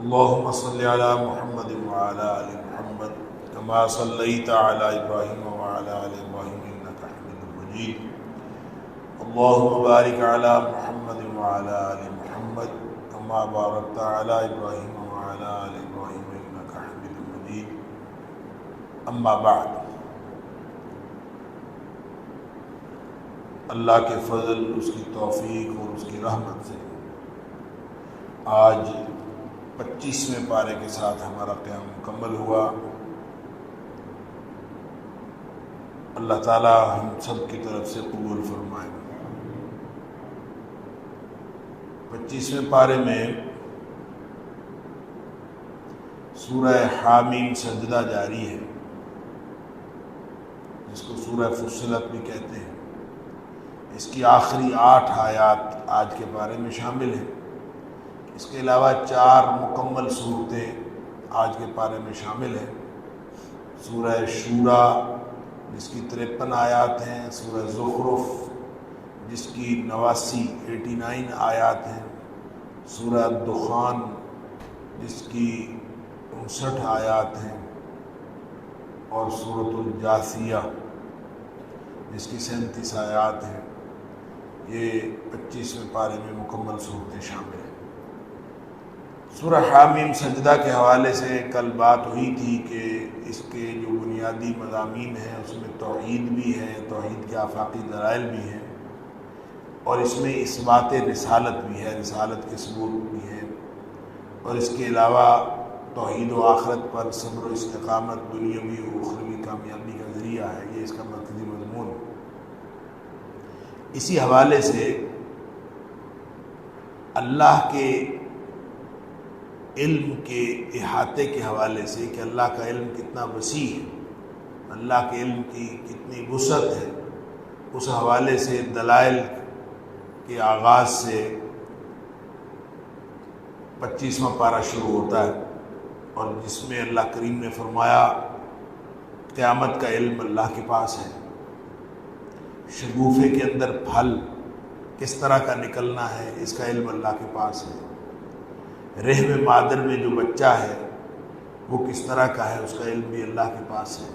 اللهم صل على محمد وعلى آل محمد كما صليت على إبراهيم وعلى آل إبراهيم إنك حميد مجيد. اللهم بارك على محمد وعلى آل محمد كما باركت على إبراهيم وعلى آل إبراهيم إنك حميد مجيد. أما بعد، اللہ کے فضل، اس کی توفیق اور اس کی رحمت سے آج 25ویں پارے کے ساتھ ہمارا قیام مکمل ہوا۔ اللہ تعالی ہم سب کی طرف سے قبول فرمائے۔ 25ویں پارے میں سورہ حامیم سجدہ جاری ہے، جس کو سورہ فصلت بھی کہتے ہیں۔ اس کی آخری 8 آیات آج کے پارے میں شامل ہیں۔ اس کے علاوہ 4 مکمل صورتیں آج کے پارے میں شامل ہیں۔ سورہ شورا جس کی 53 آیات ہیں، سورہ زخرف جس کی 89 آیات ہیں، سورہ دخان جس کی 59 آیات ہیں، اور سورۃ الجاثیہ جس کی 37 آیات ہیں۔ یہ 25ویں پارے میں مکمل صورتیں شامل ہیں۔ سورہ حامیم سجدہ کے حوالے سے کل بات ہوئی تھی کہ اس کے جو بنیادی مضامین ہیں اس میں توحید بھی ہے، توحید کے آفاقی دلائل بھی ہیں، اور اس میں اثبات رسالت بھی ہے، رسالت کے ثبوت بھی ہے، اور اس کے علاوہ توحید و آخرت پر صبر و استقامت دنیاوی و اخروی کامیابی کا ذریعہ ہے۔ یہ اس کا مرکزی مضمون ہے۔ اسی حوالے سے اللہ کے علم کے احاطے کے حوالے سے کہ اللہ کا علم کتنا وسیع ہے، اللہ کے علم کی کتنی وسعت ہے، اس حوالے سے دلائل کے آغاز سے 25واں پارہ شروع ہوتا ہے، اور جس میں اللہ کریم نے فرمایا قیامت کا علم اللہ کے پاس ہے، شگوفے کے اندر پھل کس طرح کا نکلنا ہے اس کا علم اللہ کے پاس ہے، رحم مادر میں جو بچہ ہے وہ کس طرح کا ہے اس کا علم بھی اللہ کے پاس ہے،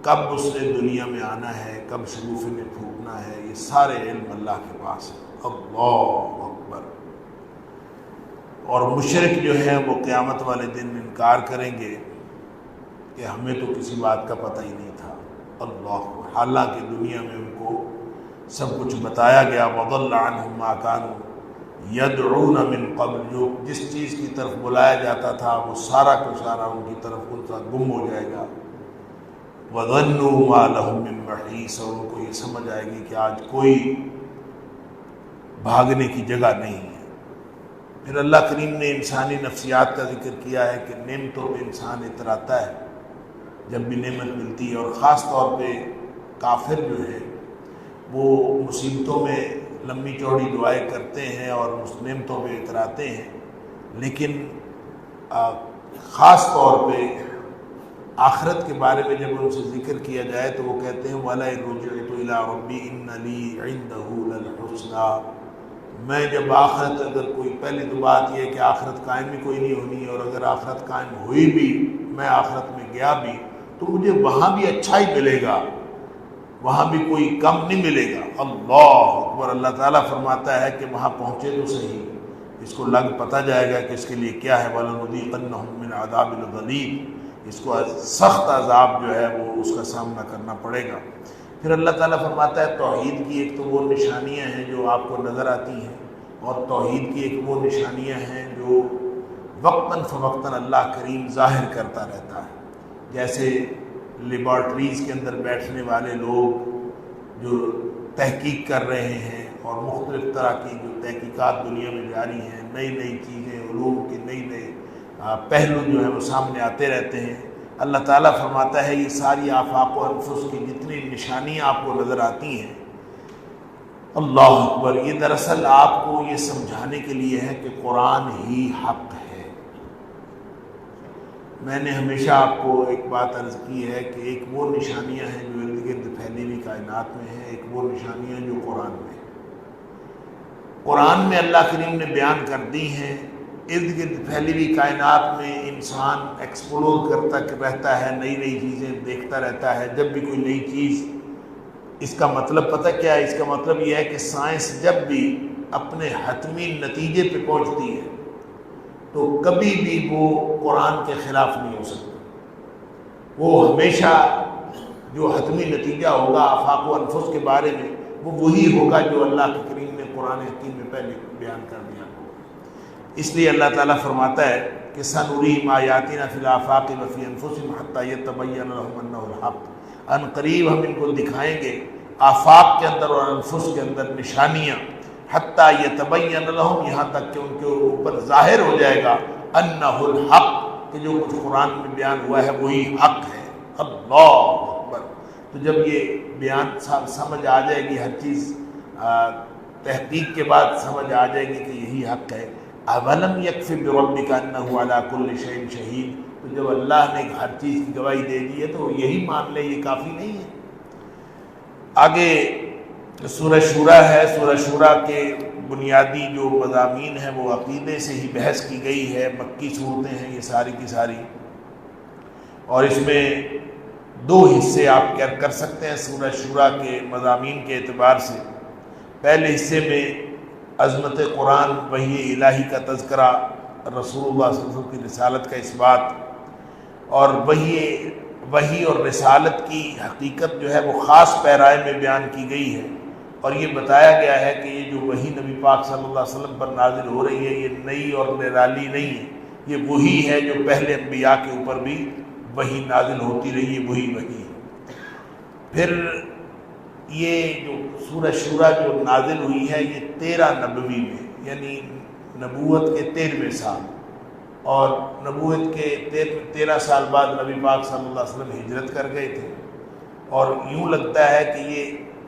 کب اس نے دنیا میں آنا ہے، کب شگوفے میں پھونکنا ہے، یہ سارے علم اللہ کے پاس ہے۔ اللہ اکبر۔ اور مشرک جو ہیں وہ قیامت والے دن انکار کریں گے کہ ہمیں تو کسی بات کا پتہ ہی نہیں تھا۔ اللہ، حالانکہ دنیا میں ان کو سب کچھ بتایا گیا۔ وَضَلَّ عَنْهُمْ مَا كَانُوا يَدْعُونَ مِن قَبْلُ، جو جس چیز کی طرف بلایا جاتا تھا وہ سارا کا سارا ان کی طرف ان کا گم ہو جائے گا۔ وَظَنُّوا مَا لَهُم مِّن مَّحِيصٍ، اور ان کو یہ سمجھ آئے گی کہ آج کوئی بھاگنے کی جگہ نہیں ہے۔ پھر اللہ کریم نے انسانی نفسیات کا ذکر کیا ہے کہ نعمتوں پہ انسان اتراتا ہے جب بھی نعمت ملتی ہے، اور خاص طور پہ کافر جو ہے وہ مصیبتوں میں لمبی چوڑی دعائیں کرتے ہیں اور اس نعمتوں پہ اتراتے ہیں، لیکن خاص طور پہ آخرت کے بارے میں جب ان سے ذکر کیا جائے تو وہ کہتے ہیں وَلَئِن رُجِعْتُ إِلَىٰ رَبِّي إِنَّ لِي عِندَهُ لَلْحُسْنَىٰ، میں جب آخرت، اگر کوئی، پہلی تو بات یہ ہے کہ آخرت قائم بھی کوئی نہیں ہونی، اور اگر آخرت قائم ہوئی بھی، میں آخرت میں گیا بھی تو مجھے وہاں بھی اچھا ہی ملے گا، وہاں بھی کوئی کم نہیں ملے گا۔ اللہ اکبر۔ اللہ تعالیٰ فرماتا ہے کہ وہاں پہنچے تو صحیح، اس کو لگ پتہ جائے گا کہ اس کے لیے کیا ہے۔ وَلَنُذِيقَنَّهُم مِّنْ عَذَابٍ غَلِيظٍ، اس کو سخت عذاب جو ہے وہ اس کا سامنا کرنا پڑے گا۔ پھر اللہ تعالیٰ فرماتا ہے توحید کی ایک تو وہ نشانیاں ہیں جو آپ کو نظر آتی ہیں، اور توحید کی ایک وہ نشانیاں ہیں جو وقتاً فوقتاً اللہ کریم ظاہر کرتا رہتا ہے، جیسے لیبارٹریز کے اندر بیٹھنے والے لوگ جو تحقیق کر رہے ہیں، اور مختلف طرح کی جو تحقیقات دنیا میں جاری ہیں، نئی نئی چیزیں، علوم کے نئی نئی پہلو جو ہیں وہ سامنے آتے رہتے ہیں۔ اللہ تعالیٰ فرماتا ہے یہ ساری آفاق و انفس کی جتنی نشانیاں آپ کو نظر آتی ہیں، اللہ اکبر، یہ دراصل آپ کو یہ سمجھانے کے لیے ہے کہ قرآن ہی حق ہے۔ میں نے ہمیشہ آپ کو ایک بات عرض کی ہے کہ ایک وہ نشانیاں ہیں جو ارد گرد پھیلی ہوئی کائنات میں ہیں، ایک وہ نشانیاں جو قرآن میں ہیں۔ قرآن میں اللہ کریم نے بیان کر دی ہیں ارد گرد پھیلی ہوئی کائنات میں انسان ایکسپلور کرتا رہتا ہے، نئی نئی چیزیں دیکھتا رہتا ہے. جب بھی کوئی نئی چیز، اس کا مطلب پتہ کیا ہے؟ اس کا مطلب یہ ہے کہ سائنس جب بھی اپنے حتمی نتیجے پہ پہنچتی ہے تو کبھی بھی وہ قرآن کے خلاف نہیں ہو سکتی. وہ ہمیشہ جو حتمی نتیجہ ہوگا آفاق و انفس کے بارے میں، وہ وہی ہوگا جو اللہ کے کریم نے قرآن حکیم میں پہلے بیان کر دیا. اس لیے اللہ تعالیٰ فرماتا ہے کہ سنریم آیاتنا فی الآفاق وفی انفسہم حتی یتبین لہم انہ الحق. ان قریب ہم ان کو دکھائیں گے آفاق کے اندر اور انفس کے اندر نشانیاں، حتی یتبین لہم، یہاں تک کہ ان کے اوپر ظاہر ہو جائے گا انہ الحق، کہ جو کچھ قرآن میں بیان ہوا ہے وہی حق ہے. اللہ اکبر. تو جب یہ بیان سمجھ آ جائے گی، ہر چیز تحقیق کے بعد سمجھ آ جائے گی کہ یہی حق ہے. اولم یکفی بربک انہ علی کل شیء شہید. تو جب اللہ نے ہر چیز کی گواہی دے دی ہے تو یہی مان لے، یہ کافی نہیں ہے. آگے سورہ شورا ہے. سورہ شورا کے بنیادی جو مضامین ہیں وہ عقیدے سے ہی بحث کی گئی ہے. مکی صورتیں ہیں یہ ساری کی ساری، اور اس میں دو حصے آپ کر سکتے ہیں سورہ شورا کے مضامین کے اعتبار سے. پہلے حصے میں عظمت قرآن، وحی الہی کا تذکرہ، رسول اللہ صلی اللہ علیہ وسلم کی رسالت کا اس بات، اور وحی اور رسالت کی حقیقت جو ہے وہ خاص پیرائے میں بیان کی گئی ہے. اور یہ بتایا گیا ہے کہ یہ جو وحی نبی پاک صلی اللہ علیہ وسلم پر نازل ہو رہی ہے یہ نئی اور نرالی نہیں ہے، یہ وہی ہے جو پہلے انبیاء کے اوپر بھی وحی نازل ہوتی رہی ہے، وہی ہے. پھر یہ جو سورہ شورا جو نازل ہوئی ہے یہ 13 نبوی میں، یعنی نبوت کے 13ویں سال، اور نبوت کے 13 سال بعد نبی پاک صلی اللہ علیہ وسلم ہجرت کر گئے تھے. اور یوں لگتا ہے کہ یہ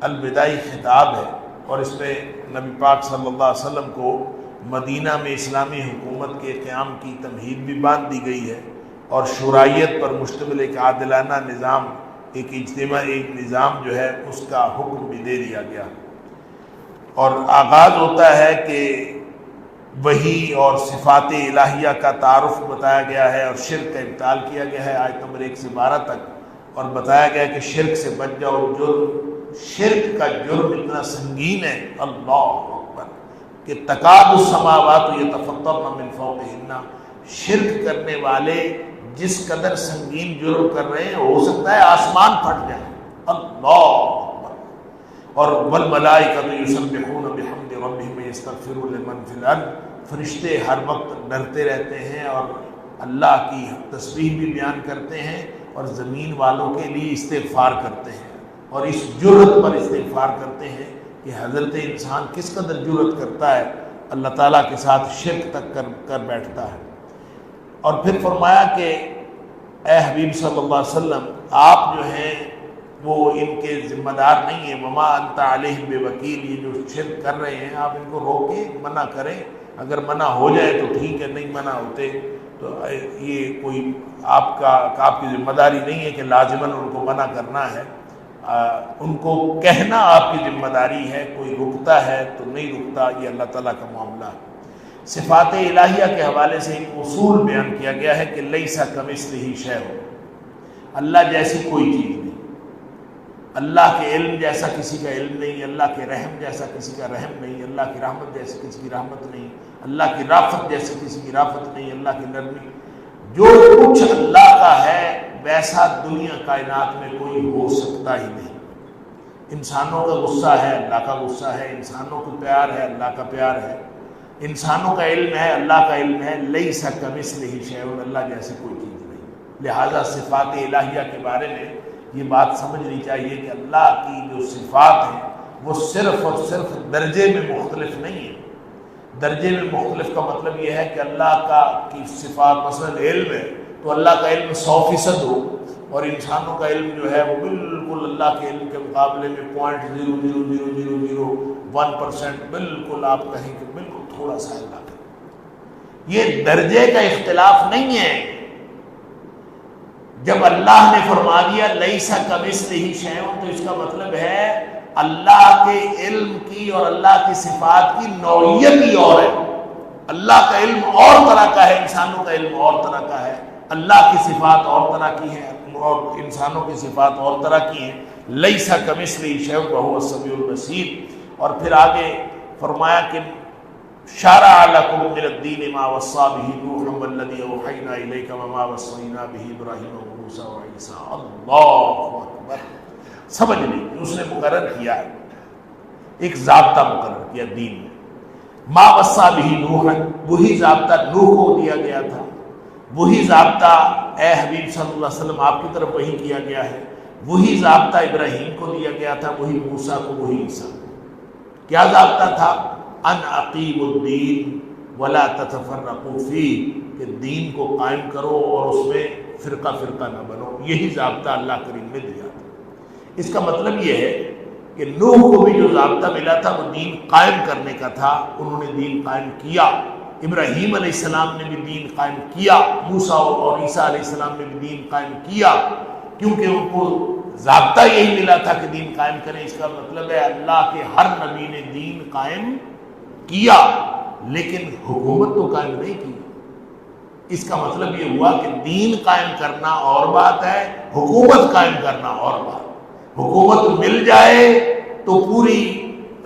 الوداعی خطاب ہے، اور اس میں نبی پاک صلی اللہ علیہ وسلم کو مدینہ میں اسلامی حکومت کے قیام کی تمہید بھی باندھ دی گئی ہے، اور شورائیت پر مشتمل ایک عادلانہ نظام، ایک اجتماعی نظام جو ہے اس کا حکم بھی دے دیا گیا. اور آغاز ہوتا ہے کہ وحی اور صفات الہیہ کا تعارف بتایا گیا ہے، اور شرک کا ابطال کیا گیا ہے آیت نمبر 1 سے 12 تک، اور بتایا گیا کہ شرک سے بچ جاؤ. شرک کا جرم اتنا سنگین ہے، اللہ اکبر، کہ تکاد السماوات یتفطرن من فوقہن. شرک کرنے والے جس قدر سنگین جرم کر رہے ہیں ہو سکتا ہے آسمان پھٹ جائے. اللہ اکبر. اور والملائکۃ یسبحون بحمد ربہم ویستغفرون لمن فی الارض. فرشتے ہر وقت ڈرتے رہتے ہیں اور اللہ کی تسبیح بھی بیان کرتے ہیں، اور زمین والوں کے لیے استغفار کرتے ہیں، اور اس جرت پر استغفار کرتے ہیں کہ حضرت انسان کس قدر جرت کرتا ہے، اللہ تعالیٰ کے ساتھ شرک تک کر بیٹھتا ہے. اور پھر فرمایا کہ اے حبیب صلی اللہ علیہ وسلم، آپ جو ہیں وہ ان کے ذمہ دار نہیں ہیں. وما انت علیہم بوکیل. یہ جو شرک کر رہے ہیں آپ ان کو روکیں، منع کریں. اگر منع ہو جائے تو ٹھیک ہے، نہیں منع ہوتے تو یہ کوئی آپ کی ذمہ داری نہیں ہے کہ لازماً ان کو منع کرنا ہے. ان کو کہنا آپ کی ذمہ داری ہے. کوئی رکتا ہے تو نہیں رکتا، یہ اللہ تعالیٰ کا معاملہ ہے. صفات الہیہ کے حوالے سے ایک اصول بیان کیا گیا ہے کہ لیس کمثلہ شیء. اللہ جیسی کوئی چیز نہیں، اللہ کے علم جیسا کسی کا علم نہیں، اللہ کے رحم جیسا کسی کا رحم نہیں، اللہ کی رحمت جیسی کسی کی رحمت نہیں، اللہ کی رافت جیسی کسی کی رافت نہیں، اللہ کی نرمی. جو کچھ اللہ کا ہے ویسا دنیا کائنات میں کوئی ہو سکتا ہی نہیں. انسانوں کا غصہ ہے، اللہ کا غصہ ہے. انسانوں کا پیار ہے، اللہ کا پیار ہے. انسانوں کا علم ہے، اللہ کا علم ہے. لیس کمثلہ شیء. اللہ جیسی کوئی چیز نہیں. لہذا صفات الہیہ کے بارے میں یہ بات سمجھنی چاہیے کہ اللہ کی جو صفات ہیں وہ صرف اور صرف درجے میں مختلف نہیں ہیں. درجے میں مختلف کا مطلب یہ ہے کہ اللہ کی صفات مثلا علم ہے تو اللہ کا علم 100% ہو، اور انسانوں کا علم جو ہے وہ بالکل اللہ کے علم کے مقابلے میں 0.00001% بالکل آپ کہیں کہ بالکل تھوڑا سا اللہ کا. یہ درجے کا اختلاف نہیں ہے. جب اللہ نے فرما دیا لیس کمثلہ شیء تو اس کا مطلب ہے اللہ کے علم کی اور اللہ کی صفات کی نوعیت ہی اور ہے. اللہ کا علم اور طرح کا ہے، انسانوں کا علم اور طرح کا ہے، اللہ کی صفات اور طرح کی ہیں اور انسانوں کی صفات اور طرح کی ہیں۔ لیس کمثلہ شیء وہو السمیع البصیر۔ اور پھر آگے فرمایا کہ شرع لکم من الدین ما وصی بہ نوحا والذی اوحینا الیک وما وصینا بہ ابراہیم وموسیٰ وعیسیٰ۔ اللہ اکبر، سمجھ لیں اس نے مقرر کیا ایک ضابطہ مقرر کیا دین میں، ما وصی بہ نوحا، وہی ضابطہ نوح کو دیا گیا تھا، وہی ضابطہ اے حبیب صلی اللہ علیہ وسلم آپ کی طرف وحی کیا گیا ہے، وہی ضابطہ ابراہیم کو دیا گیا تھا، وہی موسیٰ کو، وہی عیسیٰ کو۔ کیا ضابطہ تھا؟ ان اقیموا الدین ولا تتفرقوا فیہ، کہ دین کو قائم کرو اور اس میں فرقہ فرقہ نہ بنو، یہی ضابطہ اللہ کریم نے دیا تھا۔ اس کا مطلب یہ ہے کہ نوح کو بھی جو ضابطہ ملا تھا وہ دین قائم کرنے کا تھا، انہوں نے دین قائم کیا۔ ابراہیم علیہ السلام نے بھی دین قائم کیا، موسیٰ اور عیسیٰ علیہ السلام نے بھی دین قائم کیا، کیونکہ ان کو ضابطہ یہی ملا تھا کہ دین قائم کریں۔ اس کا مطلب ہے اللہ کے ہر نبی نے دین قائم کیا لیکن حکومت تو قائم نہیں کی۔ اس کا مطلب یہ ہوا کہ دین قائم کرنا اور بات ہے، حکومت قائم کرنا اور بات۔ حکومت مل جائے تو پوری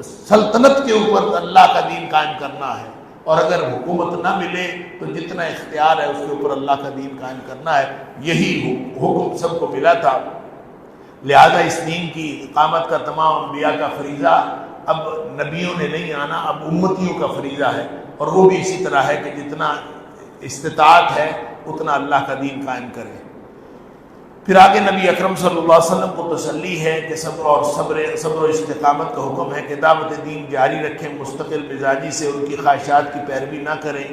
سلطنت کے اوپر اللہ کا دین قائم کرنا ہے، اور اگر حکومت نہ ملے تو جتنا اختیار ہے اس کے اوپر اللہ کا دین قائم کرنا ہے۔ یہی حکم سب کو ملا تھا، لہذا اس دین کی اقامت کا تمام انبیاء کا فریضہ اب نبیوں نے نہیں آنا، اب امتیوں کا فریضہ ہے، اور وہ بھی اسی طرح ہے کہ جتنا استطاعت ہے اتنا اللہ کا دین قائم کرے۔ پھر آگے نبی اکرم صلی اللہ علیہ وسلم کو تسلی ہے کہ صبر و استقامت کا حکم ہے کہ دعوت دین جاری رکھیں، مستقل مزاجی سے ان کی خواہشات کی پیروی نہ کریں،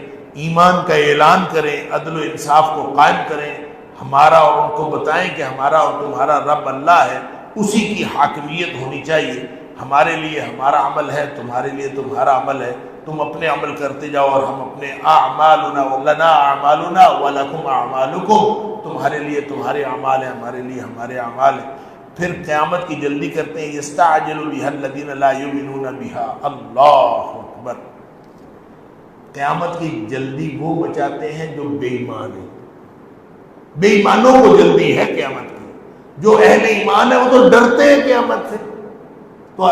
ایمان کا اعلان کریں، عدل و انصاف کو قائم کریں، ہمارا اور ان کو بتائیں کہ ہمارا اور تمہارا رب اللہ ہے، اسی کی حاکمیت ہونی چاہیے، ہمارے لیے ہمارا عمل ہے، تمہارے لیے تمہارا عمل ہے، تم اپنے عمل کرتے جاؤ اور ہم اپنے اعمالنا ولنا اعمالنا ولکم اعمالکم، تمہارے لیے تمہارے اعمال ہیں، ہمارے لیے ہمارے اعمال ہیں۔ پھر قیامت کی جلدی کرتے ہیں، یستعجل بها الذین لا یؤمنون بها، اللہ اکبر، قیامت کی جلدی وہ بچاتے ہیں جو بے ایمان ہیں۔ بے ایمانوں کو جلدی ہے قیامت کی، جو اہل ایمان ہے وہ تو ڈرتے ہیں قیامت سے، تو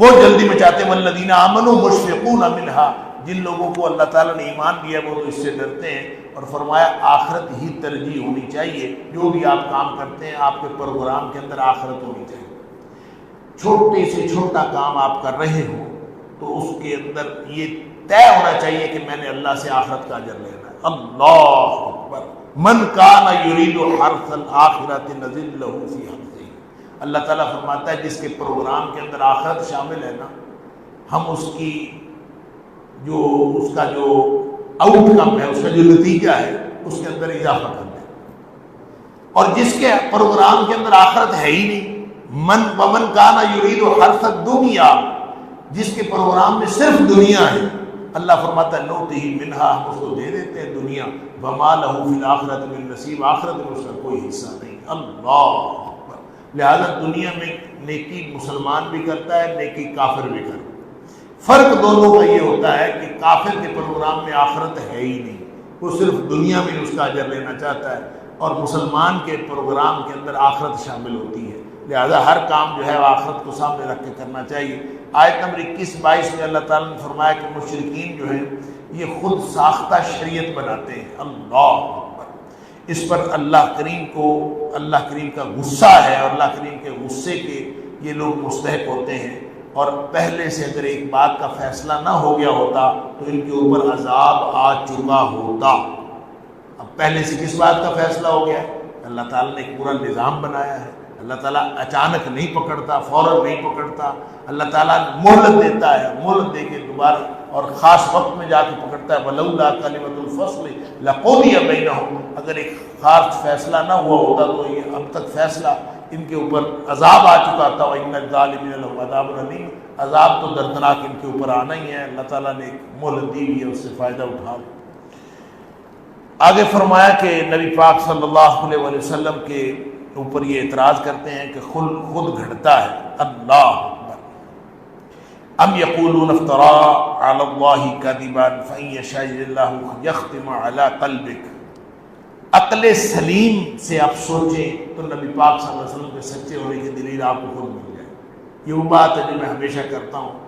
وہ جلدی مچاتے ہیں۔ والذین آمنوا مشفقون منہا، جن لوگوں کو اللہ تعالیٰ نے ایمان دیا وہ تو اس سے ڈرتے ہیں، اور فرمایا آخرت ہی ترجیح ہونی چاہیے، جو بھی آپ کام کرتے ہیں آپ کے پروگرام کے اندر آخرت ہونی چاہیے۔ چھوٹے سے چھوٹا کام آپ کر رہے ہو تو اس کے اندر یہ طے ہونا چاہیے کہ میں نے اللہ سے آخرت کا اجر لینا ہے۔ اللہ اکبر، من کان یرید حرث الآخرۃ نزل لہ فی حرثہ، اللہ تعالیٰ فرماتا ہے جس کے پروگرام کے اندر آخرت شامل ہے نا، ہم اس کا جو آؤٹ کم ہے، اس کا جو نتیجہ ہے اس کے اندر اضافہ کر دیں، اور جس کے پروگرام کے اندر آخرت ہے ہی نہیں، ومن کان یرید حرث الدنیا، جس کے پروگرام میں صرف دنیا ہے، اللہ فرماتا ہے نؤتہ منہا، ہم اس کو دے دیتے ہیں دنیا، وما لہ فی الآخرۃ من نصیب، آخرت میں اس کا کوئی حصہ نہیں۔ اللہ اکبر، لہذا دنیا میں نیکی مسلمان بھی کرتا ہے، نیکی کافر بھی کرتا ہے۔ فرق دونوں کا یہ ہوتا ہے کہ کافر کے پروگرام میں آخرت ہے ہی نہیں، وہ صرف دنیا میں اس کا اجر لینا چاہتا ہے، اور مسلمان کے پروگرام کے اندر آخرت شامل ہوتی ہے، لہذا ہر کام جو ہے وہ آخرت کو سامنے رکھ کے کرنا چاہیے۔ آیت نمبر 21-22 میں اللہ تعالیٰ نے فرمایا کہ مشرکین جو ہیں یہ خود ساختہ شریعت بناتے ہیں۔ اللہ اکبر، اس پر اللہ کریم کا غصہ ہے، اور اللہ کریم کے غصے کے یہ لوگ مستحق ہوتے ہیں، اور پہلے سے اگر ایک بات کا فیصلہ نہ ہو گیا ہوتا تو ان کے اوپر عذاب آ چکا ہوتا۔ اب پہلے سے کس بات کا فیصلہ ہو گیا ہے؟ اللہ تعالیٰ نے ایک پورا نظام بنایا ہے، اللہ تعالیٰ اچانک نہیں پکڑتا، فوراً نہیں پکڑتا، اللہ تعالیٰ مہلت دیتا ہے، مہلت دے کے دوبارہ اور خاص وقت میں جا کے پکڑتا ہے۔ وَلَوْلَا كَلِمَةُ الْفَصْلِ لَقُضِيَ بَيْنَهُمْ، اگر ایک خاص فیصلہ نہ ہوا ہوتا تو یہ اب تک فیصلہ ان کے اوپر عذاب آ چکا تھا۔ وَإِنَّ الظَّالِمِينَ لَهُمْ عَذَابٌ أَلِيمٌ، عذاب تو دردناک ان کے اوپر آنا ہی ہے، اللہ تعالیٰ نے ایک مہلت دی ہوئی ہے، اس سے فائدہ اٹھا لو۔ آگے فرمایا کہ نبی پاک صلی اللہ علیہ وسلم کے اوپر یہ اعتراض کرتے ہیں کہ خود گھڑتا ہے۔ اللہ اکبر، ام یقولون افترا علی اللہ کذبا فإن یشاء اللہ یختم علی قلبک. عقل سلیم سے آپ سوچیں تو نبی پاک صلی اللہ علیہ وسلم کے سچے ہونے کی دلیل آپ کو خود مل جائے. یہ وہ بات ہے جو میں ہمیشہ کرتا ہوں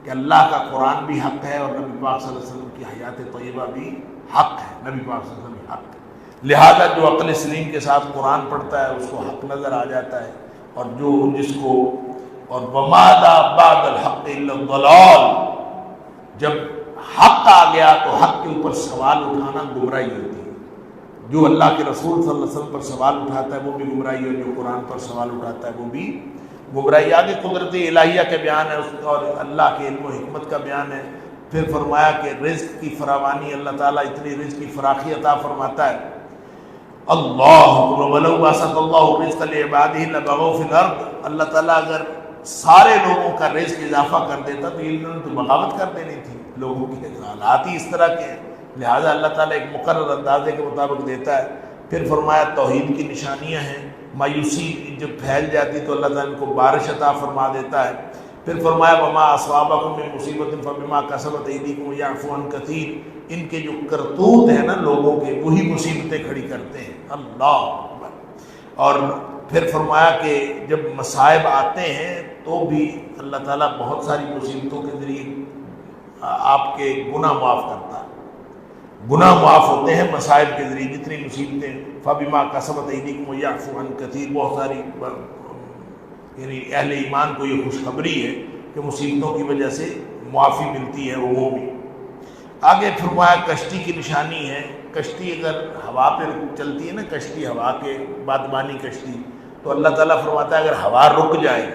کہ اللہ کا قرآن بھی حق ہے اور نبی پاک صلی اللہ علیہ وسلم کی حیات طیبہ بھی حق ہے. نبی پاک صلی اللہ علیہ وسلم بھی حق ہے. لہذا جو عقل سلیم کے ساتھ قرآن پڑھتا ہے اس کو حق نظر آ جاتا ہے، اور جو جس کو اور وَمَاذَا بَعْدَ الْحَقِّ إِلَّا الضَّلَالُ، جب حق آ گیا تو حق کے اوپر سوال اٹھانا گمراہی ہوتی ہے. جو اللہ کے رسول صلی اللہ علیہ وسلم پر سوال اٹھاتا ہے وہ بھی گمراہی، اور جو قرآن پر سوال اٹھاتا ہے وہ بھی گمراہی. آگے قدرت الہیہ کا بیان ہے اور اللہ کے علم و حکمت کا بیان ہے. پھر فرمایا کہ رزق کی فراوانی، اللہ تعالیٰ اتنی رزق کی فراخی عطا فرماتا ہے. اللہ وَلَوْ بَسَطَ اللَّهُ الرِّزْقَ لِعِبَادِهِ لَبَغَوْا فِي الْأَرْضِ، اللہ تعالیٰ اگر سارے لوگوں کا رزق اضافہ کر دیتا تو یہ انہوں نے تو بغاوت کر دینی تھی. لوگوں کے حالات ہی اس طرح کے ہیں، لہٰذا اللہ تعالیٰ ایک مقرر اندازے کے مطابق دیتا ہے. پھر فرمایا توحید کی نشانیاں ہیں، مایوسی جب پھیل جاتی تو اللہ تعالیٰ ان کو بارش عطا فرما دیتا ہے. پھر فرمایا وما اصابکم من مصیبت فبما کسبت ایدیکم ویعفو عن کثیر. ان کے جو کرتوت ہیں نا لوگوں کے، وہی مصیبتیں کھڑی کرتے ہیں. اللہ اکبر. اور پھر فرمایا کہ جب مصائب آتے ہیں تو بھی اللہ تعالیٰ بہت ساری مصیبتوں کے ذریعے آپ کے گناہ معاف کرتا ہے. گناہ معاف ہوتے ہیں مصائب کے ذریعے. جتنی مصیبتیں فبما کسبت ایدیکم ویعفو عن کثیر، بہت ساری، یعنی اہل ایمان کو یہ خوشخبری ہے کہ مصیبتوں کی وجہ سے معافی ملتی ہے عمومی. آگے فرمایا کشتی کی نشانی ہے. کشتی اگر ہوا پہ چلتی ہے نا، کشتی ہوا کے بادبانی کشتی، تو اللہ تعالیٰ فرماتا ہے اگر ہوا رک جائے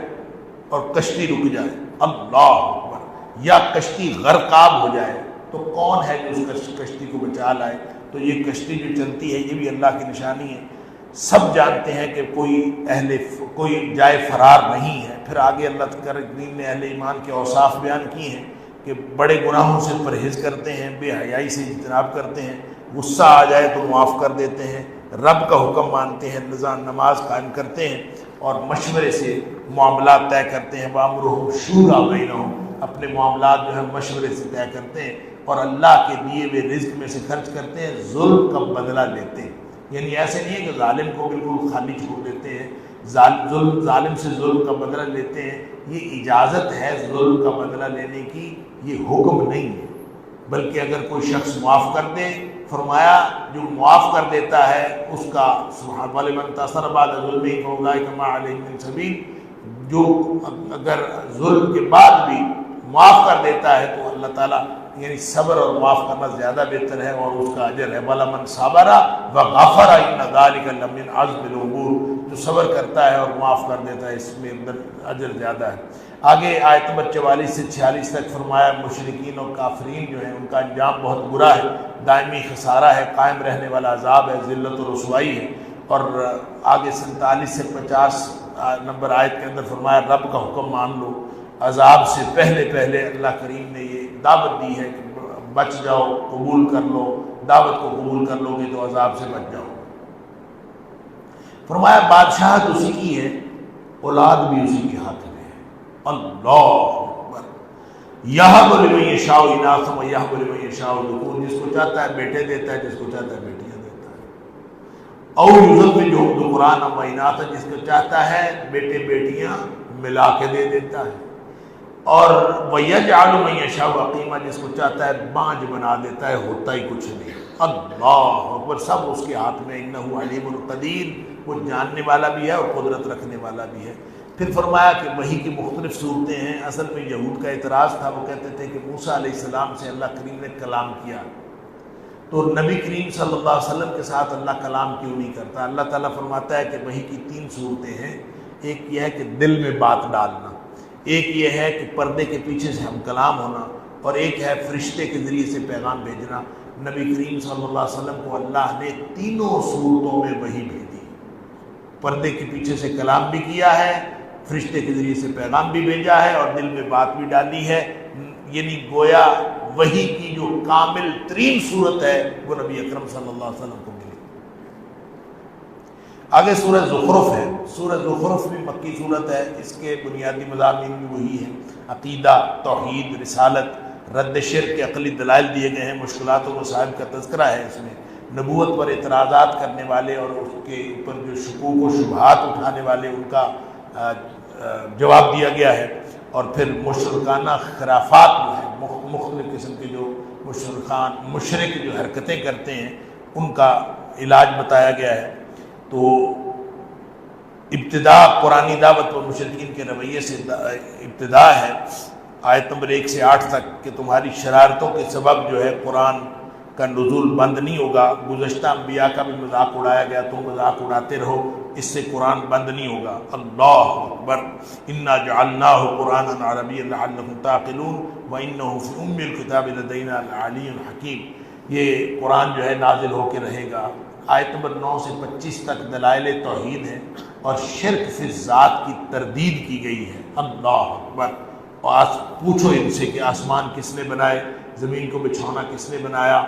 اور کشتی رک جائے، اللہ اکبر، یا کشتی غرقاب ہو جائے تو کون ہے جو اس کشتی کو بچا لائے. تو یہ کشتی جو چلتی ہے یہ بھی اللہ کی نشانی ہے. سب جانتے ہیں کہ کوئی جائے فرار نہیں ہے. پھر آگے اللہ کریم نے اہل ایمان کے اوصاف بیان کی ہیں کہ بڑے گناہوں سے پرہیز کرتے ہیں، بے حیائی سے اجتناب کرتے ہیں، غصہ آ جائے تو معاف کر دیتے ہیں، رب کا حکم مانتے ہیں، نماز قائم کرتے ہیں، اور مشورے سے معاملات طے کرتے ہیں. وَأَمْرُهُمْ شُورَىٰ بَيْنَهُمْ، اپنے معاملات جو ہے مشورے سے طے کرتے ہیں، اور اللہ کے دیے ہوئے رزق میں سے خرچ کرتے ہیں، ظلم کا بدلہ لیتے ہیں. یعنی ایسے نہیں ہے کہ ظالم کو بالکل خالی چھوڑ دیتے ہیں، ظالم سے ظلم کا بدلہ لیتے ہیں. یہ اجازت ہے ظلم کا بدلہ لینے کی، یہ حکم نہیں ہے. بلکہ اگر کوئی شخص معاف کر دے، فرمایا جو معاف کر دیتا ہے اس کا سبحان وَلِمَنْ انتَصَرَ بَعْدَ ظُلْمِهِ فَأُولَٰئِكَ مَا عَلَيْهِم مِّن سَبِيلٍ، جو اگر ظلم کے بعد بھی معاف کر دیتا ہے تو اللہ تعالیٰ، یعنی صبر اور معاف کرنا زیادہ بہتر ہے اور اس کا اجر ہے. وَلَمَنْ صَبَرَ وَغَفَرَ إِنَّ ذَلِكَ لَمِنْ عَزْمِ الْأُمُورِ، جو صبر کرتا ہے اور معاف کر دیتا ہے اس میں اجر زیادہ ہے. آگے آیت نمبر 44 سے 46 تک فرمایا مشرکین اور کافرین جو ہیں ان کا انجام بہت برا ہے، دائمی خسارہ ہے، قائم رہنے والا عذاب ہے، ذلت و رسوائی ہے. اور آگے 47 سے 50 نمبر آیت کے اندر فرمایا رب کا حکم مان لو. عذاب سے پہلے اللہ کریم نے یہ دعوت دی ہے کہ بچ جاؤ، قبول کر لو، دعوت کو قبول کر لو گے تو عذاب سے بچ جاؤ. فرمایا بادشاہت اسی کی ہے، اولاد بھی اسی کے ہاتھ میں ہے. اللہ اکبر. یہب لمن یشاء اناثا ویہب لمن یشاء ذکور، جس کو چاہتا ہے بیٹے دیتا ہے، جس کو چاہتا ہے بیٹیاں دیتا ہے. او یزوجہم ذکرانا و اناثا، جس کو چاہتا ہے بیٹے بیٹیاں ملا کے دے دیتا ہے. اور وَيَجْعَلُ مَن يَشَاءُ عَقِيمًا، جس کو چاہتا ہے بانجھ بنا دیتا ہے، ہوتا ہی کچھ نہیں. اللہ اکبر. سب اس کے ہاتھ میں. انہ علیم القدیر، وہ جاننے والا بھی ہے اور قدرت رکھنے والا بھی ہے. پھر فرمایا کہ وحی کی مختلف صورتیں ہیں. اصل میں یہود کا اعتراض تھا، وہ کہتے تھے کہ موسیٰ علیہ السلام سے اللہ کریم نے کلام کیا، تو نبی کریم صلی اللہ علیہ وسلم کے ساتھ اللہ کلام کیوں نہیں کرتا. اللہ تعالیٰ فرماتا ہے کہ وحی کی 3 صورتیں ہیں. ایک یہ ہے کہ دل میں بات ڈالنا، ایک یہ ہے کہ پردے کے پیچھے سے ہم کلام ہونا، اور ایک ہے فرشتے کے ذریعے سے پیغام بھیجنا. نبی کریم صلی اللہ علیہ وسلم کو اللہ نے تینوں صورتوں میں وحی بھیجی. پردے کے پیچھے سے کلام بھی کیا ہے، فرشتے کے ذریعے سے پیغام بھی بھیجا ہے، اور دل میں بات بھی ڈالی ہے. یعنی گویا وحی کی جو کامل ترین صورت ہے وہ نبی اکرم صلی اللہ علیہ وسلم کو ملی. آگے سورہ زخرف ہے، سورہ زخرف بھی مکی صورت ہے، اس کے بنیادی مضامین بھی وہی ہیں، عقیدہ، توحید، رسالت، رد شرک کے عقلی دلائل دیے گئے ہیں، مشکلات و مصائب کا تذکرہ ہے اس میں، نبوت پر اعتراضات کرنے والے اور اس کے اوپر جو شکوک و شبہات اٹھانے والے ان کا جواب دیا گیا ہے، اور پھر مشرکانہ خرافات جو ہیں، مختلف قسم کے جو مشرک جو حرکتیں کرتے ہیں ان کا علاج بتایا گیا ہے۔ تو ابتدا قرآنی دعوت و مشرکین کے رویے سے ابتدا ہے، آیت نمبر 1 سے 8 تک، کہ تمہاری شرارتوں کے سبب جو ہے قرآن کا نزول بند نہیں ہوگا، گزشتہ انبیاء کا بھی مذاق اڑایا گیا، تم مذاق اڑاتے رہو، اس سے قرآن بند نہیں ہوگا۔ اللہ اکبر، انا جعلناہ قرآنا عربیا لعلکم تعقلون وانہ فی ام الکتاب لدینا لعلی حکیم۔ یہ قرآن جو ہے نازل ہو کے رہے گا۔ آیت نمبر 9 سے 25 تک دلائل توحید ہیں اور شرک فی ذات کی تردید کی گئی ہے۔ اللہ اکبر، اور پوچھو ان سے کہ آسمان کس نے بنائے، زمین کو بچھونا کس نے بنایا،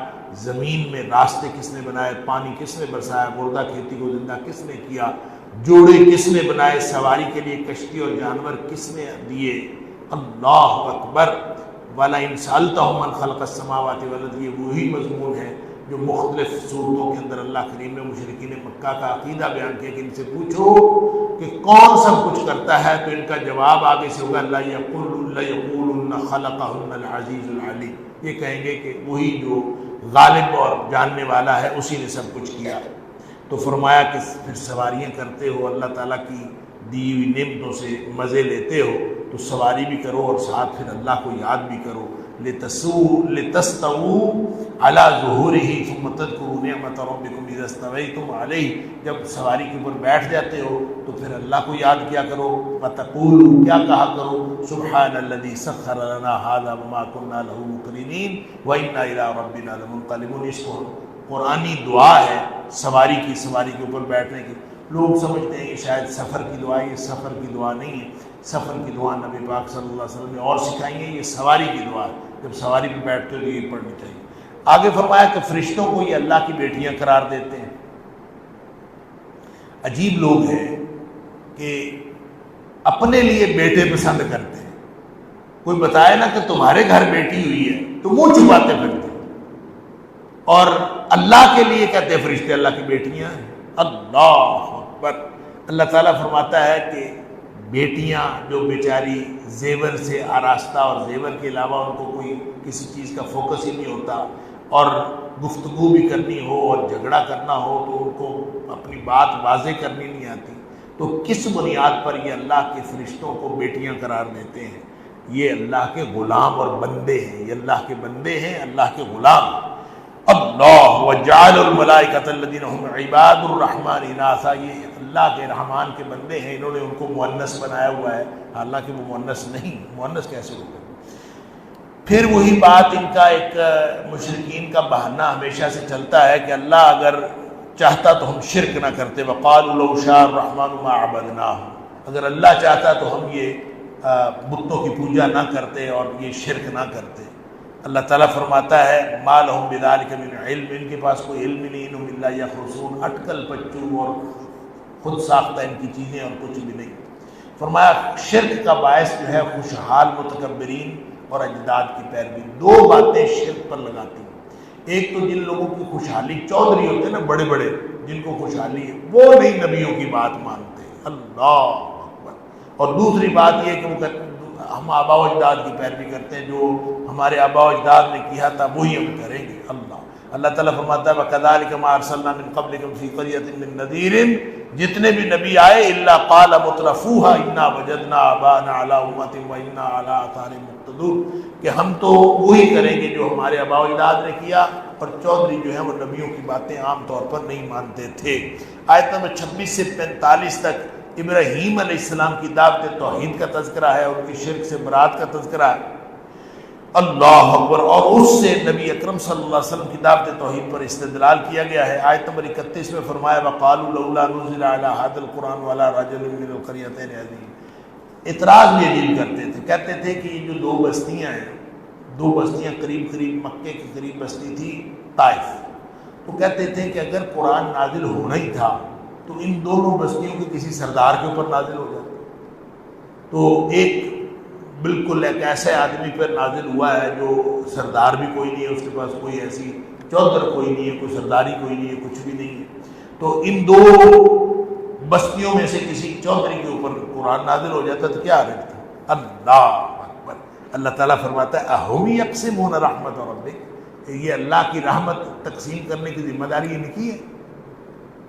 زمین میں راستے کس نے بنائے، پانی کس نے برسایا، مردہ کھیتی کو زندہ کس نے کیا، جوڑے کس نے بنائے، سواری کے لیے کشتی اور جانور کس نے دیے۔ اللہ اکبر، وَلَئِنْ سَأَلْتَهُم مَّنْ خَلَقَ السَّمَاوَاتِ وَالْأَرْضَ، یہ وہی مضمون ہے جو مختلف صورتوں کے اندر اللہ کریم نے مشرکین مکہ کا عقیدہ بیان کیا کہ ان سے پوچھو کہ کون سب کچھ کرتا ہے، تو ان کا جواب آگے سے ہوگا لَيَقُولُنَّ خَلَقَهُنَّ الْعَزِيزُ الْعَلِيمُ، یہ کہیں گے کہ وہی جو غالب اور جاننے والا ہے اسی نے سب کچھ کیا۔ تو فرمایا کہ پھر سواریاں کرتے ہو، اللہ تعالیٰ کی دی ہوئی نعمتوں سے مزے لیتے ہو، تو سواری بھی کرو اور ساتھ پھر اللہ کو یاد بھی کرو۔ لِتَسْتَوُوا عَلَى ظُهُورِهِ ثُمَّ تَذْكُرُوا نِعْمَةَ رَبِّكُمْ إِذَا اسْتَوَيْتُمْ عَلَيْهِ، جب سواری کے اوپر بیٹھ جاتے ہو تو پھر اللہ کو یاد کیا کرو، وَتَقُولُوا، کیا کہا کرو، سُبْحَانَ الَّذِي سَخَّرَ لَنَا هَٰذَا وَمَا كُنَّا لَهُ مُقْرِنِينَ وَإِنَّا إِلَىٰ رَبِّنَا لَمُنقَلِبُونَ۔ اس کو قرآنی دعا ہے سواری کے اوپر بیٹھنے کی۔ لوگ سمجھتے ہیں یہ شاید سفر کی دعا ہے، یہ سفر کی دعا نہیں ہے، سفر کی دعا نبی پاک صلی اللہ علیہ وسلم نے اور سکھائی ہے، یہ سواری کی دعا ہے، جب سواری پہ بیٹھتے ہو تو یہ پڑھنی چاہیے۔ آگے فرمایا کہ فرشتوں کو یہ اللہ کی بیٹیاں قرار دیتے ہیں۔ عجیب لوگ ہیں کہ اپنے لیے بیٹے پسند کرتے ہیں، کوئی بتائے نا کہ تمہارے گھر بیٹی ہوئی ہے تو منہ چھپاتے پھرتے ہیں، اور اللہ کے لیے کہتے ہیں فرشتے اللہ کی بیٹیاں ہیں۔ اللہ اکبر، اللہ تعالیٰ فرماتا ہے کہ بیٹیاں جو بیچاری زیور سے آراستہ اور زیور کے علاوہ ان کو کوئی کسی چیز کا فوکس ہی نہیں ہوتا، اور گفتگو بھی کرنی ہو اور جھگڑا کرنا ہو تو ان کو اپنی بات واضح کرنی نہیں آتی، تو کس بنیاد پر یہ اللہ کے فرشتوں کو بیٹیاں قرار دیتے ہیں؟ یہ اللہ کے غلام اور بندے ہیں، یہ اللہ کے بندے ہیں، اللہ کے غلام۔ اللہ وجعل الملائکۃ الذین هم عباد الرحمن اناثا، یہ اللہ کے رحمان کے بندے ہیں، انہوں نے ان کو مؤنث بنایا ہوا ہے، حالانکہ وہ مؤنث نہیں، مؤنث کیسے ہوگا؟ پھر وہی بات، ان کا ایک مشرکین کا بہانہ ہمیشہ سے چلتا ہے کہ اللہ اگر چاہتا تو ہم شرک نہ کرتے، وقالوا لو شاء الرحمن ما عبدناہ، اگر اللہ چاہتا تو ہم یہ بتوں کی پوجا نہ کرتے اور یہ شرک نہ کرتے۔ اللہ تعالیٰ فرماتا ہے ما لہم بذلک من علم، ان کے پاس کوئی علم نہیں، انہم الا یخرصون، اٹکل پچو اور خود ساختہ ان کی چیزیں اور کچھ بھی نہیں۔ فرمایا شرک کا باعث جو ہے خوشحال متکبرین اور اجداد کی پیروی، دو باتیں شرک پر لگاتی ہیں۔ ایک تو جن لوگوں کی خوشحالی، چودھری ہوتے ہیں نا بڑے بڑے جن کو خوشحالی ہے، وہ نہیں نبیوں کی بات مانتے، اللہ اکبر۔ اور دوسری بات یہ کہ وہ ہم آبا و اجداد کی پیروی کرتے ہیں، جو ہمارے آبا و اجداد نے کیا تھا وہی ہم کریں گے۔ اللہ تعالیٰ فرماتا ہے وَكَذَلِكَ مَا أَرْسَلْنَا مِن قَبْلِكُمْ فِي قَرْيَةٍ مِّن نَذِيرٍ، جتنے بھی نبی آئے إِلَّا قَالَ مُتْرَفُوهَا إِنَّا وَجَدْنَا آبَاءَنَا عَلَىٰ أُمَّةٍ وَإِنَّا عَلَىٰ آثَارِهِم مُقْتَدُونَ، کہ ہم تو وہی کریں گے جو ہمارے آبا و اجداد نے کیا، اور چودھری جو ہیں وہ نبیوں کی باتیں عام طور پر نہیں مانتے تھے۔ آیت نمبر 26 سے 45 تک ابراہیم علیہ السلام کی دعوت توحید کا تذکرہ ہے، اور ان کی شرک سے برات کا تذکرہ ہے۔ اللہ اکبر، اور اس سے نبی اکرم صلی اللہ علیہ وسلم کی دعوت توحید پر استدلال کیا گیا ہے۔ آیت نمبر 31 میں فرمایا وَقَالُوا لَوْلَا نُزِّلَ عَلَىٰ هَٰذَا الْقُرْآنُ وَعَلَىٰ رَجُلٍ مِّنَ الْقَرْيَتَيْنِ عَظِيمٍ، اعتراض بھی عجیب کرتے تھے، کہتے تھے کہ یہ جو دو بستیاں ہیں، دو بستیاں قریب قریب مکے کے قریب بستی تھی طائف، تو کہتے تھے کہ اگر قرآن نازل ہونا ہی تھا تو ان دونوں بستیوں کے کسی سردار کے اوپر نازل ہو جاتا. تو ایک بالکل ایک ایسے آدمی پر نازل ہوا ہے جو سردار بھی کوئی نہیں ہے، اس کے پاس کوئی ایسی چودر کوئی نہیں ہے، کوئی سرداری کوئی نہیں ہے، کچھ بھی نہیں ہے. تو ان دو بستیوں میں سے کسی چودھری کے اوپر قرآن نازل ہو جاتا تو کیا حرج تھا. اللہ اکبر. اللہ تعالیٰ فرماتا ہے اہم یقسمون رحمت ربک، یہ اللہ کی رحمت تقسیم کرنے کی ذمہ داری ان کی ہے.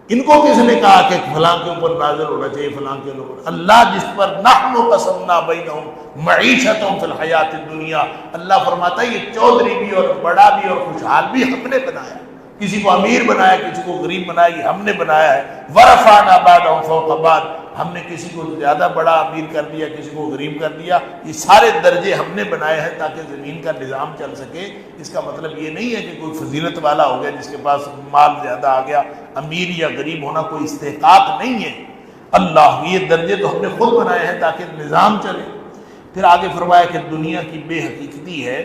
ان کو کس نے کہا کہ فلاں کے اوپر نازل ہونا چاہیے فلاں کے اوپر؟ اللہ جس پر نحن قسمنا بینہم معیشتہم فی الحیات الدنیا، اللہ فرماتا ہے یہ چودھری بھی اور بڑا بھی اور خوشحال بھی ہم نے بنایا. کسی کو امیر بنایا، کسی کو غریب بنایا، یہ ہم نے بنایا ہے. ورفعنا بعضهم فوق بعض، ہم نے کسی کو زیادہ بڑا امیر کر دیا، کسی کو غریب کر دیا. یہ سارے درجے ہم نے بنائے ہیں تاکہ زمین کا نظام چل سکے. اس کا مطلب یہ نہیں ہے کہ کوئی فضیلت والا ہو گیا جس کے پاس مال زیادہ آ گیا. امیر یا غریب ہونا کوئی استحقاق نہیں ہے. اللہ یہ درجے تو ہم نے خود بنائے ہیں تاکہ نظام چلے. پھر آگے فرمایا کہ دنیا کی بے حقیقتی ہے،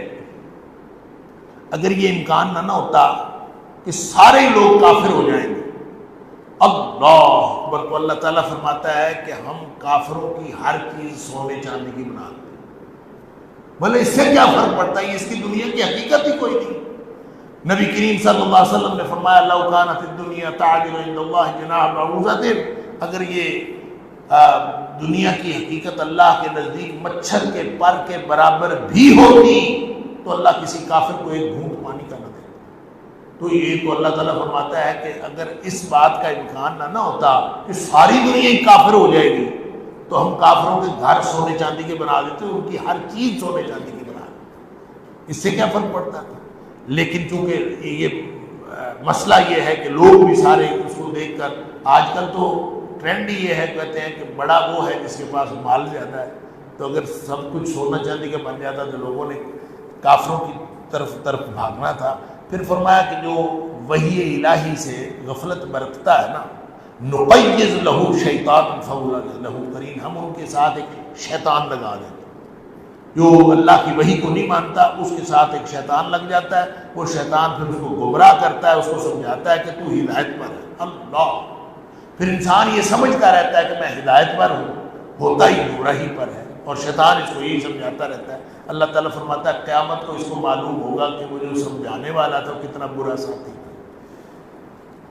اگر یہ امکان نہ ہوتا کہ سارے لوگ کافر ہو جائیں گے. اللہ اکبر. تو اللہ تعالیٰ فرماتا ہے کہ ہم کافروں کی ہر چیز سونے چاندی کی بنا دیتے ہیں. بھلے اس سے کیا فرق پڑتا ہے، اس کی دنیا کی حقیقت ہی کوئی نہیں. نبی کریم صلی اللہ علیہ وسلم نے فرمایا لو کانت الدنیا تعدل عند اللہ جناح بعوضۃ، اگر یہ دنیا کی حقیقت اللہ کے نزدیک مچھر کے پر کے برابر بھی ہوتی تو اللہ کسی کافر کو ایک گھونٹ پانی کا نہ دے. تو یہ تو اللہ تعالیٰ فرماتا ہے کہ اگر اس بات کا امکان نہ ہوتا کہ ساری دنیا ہی کافر ہو جائے گی تو ہم کافروں کے گھر سونے چاندی کے بنا دیتے، ان کی ہر چیز سونے چاندی کی بنا دیتے. اس سے کیا فرق پڑتا ہے؟ لیکن چونکہ یہ مسئلہ یہ ہے کہ لوگ بھی سارے اس کو دیکھ کر، آج کل تو ٹرینڈ یہ ہے، کہتے ہیں کہ بڑا وہ ہے جس کے پاس مال زیادہ ہے. تو اگر سب کچھ سونا چاندی کا بن جاتا تو لوگوں نے کافروں کی طرف بھاگنا تھا. پھر فرمایا کہ جو وحی الہی سے غفلت برتتا ہے نا، نقیض لہو شیطان فہو لہو قرین، ہم ان کے ساتھ ایک شیطان لگا دیتے. جو اللہ کی وحی کو نہیں مانتا اس کے ساتھ ایک شیطان لگ جاتا ہے. وہ شیطان پھر اس کو گمراہ کرتا ہے، اس کو سمجھاتا ہے کہ تو ہدایت پر ہے. اللہ. پھر انسان یہ سمجھتا رہتا ہے کہ میں ہدایت پر ہوں، ہوتا ہی گمراہی پر ہے، اور شیطان اس کو یہی سمجھاتا رہتا ہے. اللہ تعالیٰ فرماتا ہے قیامت کو اس کو معلوم ہوگا کہ وہ جو سمجھانے والا تھا کتنا برا ساتھی تھا.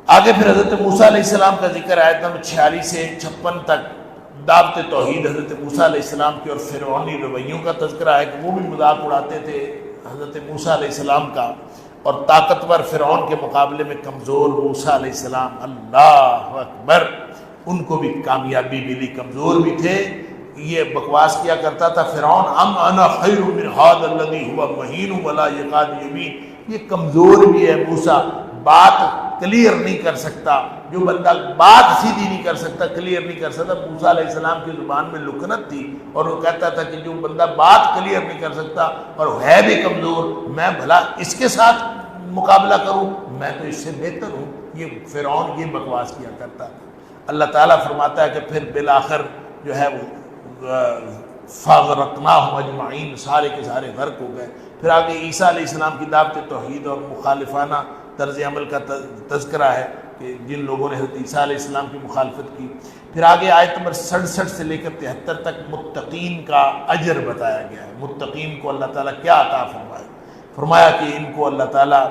آگے پھر حضرت موسیٰ علیہ السلام کا ذکر آیت نمبر 46 سے 56 تک دعوت توحید حضرت موسیٰ علیہ السلام کی اور فرعونی رویوں کا تذکرہ ہے کہ وہ بھی مذاق اڑاتے تھے حضرت موسیٰ علیہ السلام کا، اور طاقتور فرعون کے مقابلے میں کمزور موسیٰ علیہ السلام. اللہ اکبر. ان کو بھی کامیابی ملی، کمزور بھی تھے. یہ بکواس کیا کرتا تھا فرعون، ام انا خیر من ھذا الذی ھو مہین ولا یکاد یبین. یہ کمزور بھی ہے موسیٰ، بات کلیئر نہیں کر سکتا. جو بندہ بات سیدھی نہیں کر سکتا، کلیئر نہیں کر سکتا. موسیٰ علیہ السلام کی زبان میں لکنت تھی اور وہ کہتا تھا کہ جو بندہ بات کلیئر نہیں کر سکتا اور ہے بھی کمزور، میں بھلا اس کے ساتھ مقابلہ کروں، میں تو اس سے بہتر ہوں. یہ فرعون یہ بکواس کیا کرتا تھا. اللہ تعالیٰ فرماتا ہے کہ پھر بالآخر جو ہے وہ فَأَغْرَقْنَاهُمْ أَجْمَعِينَ، سارے کے سارے غرق ہو گئے. پھر آگے عیسیٰ علیہ السلام کی دعوت توحید اور مخالفانہ طرز عمل کا تذکرہ ہے کہ جن لوگوں نے حضرت عیسیٰ علیہ السلام کی مخالفت کی. پھر آگے آیت نمبر 67 سے لے کر 73 تک متقین کا اجر بتایا گیا ہے. متقین کو اللہ تعالیٰ کیا عطا فرمایا؟ فرمایا کہ ان کو اللہ تعالیٰ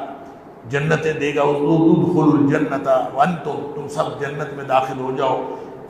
جنتیں دے گا. ادخلوا الجنۃ وانتم، تم سب جنت میں داخل ہو جاؤ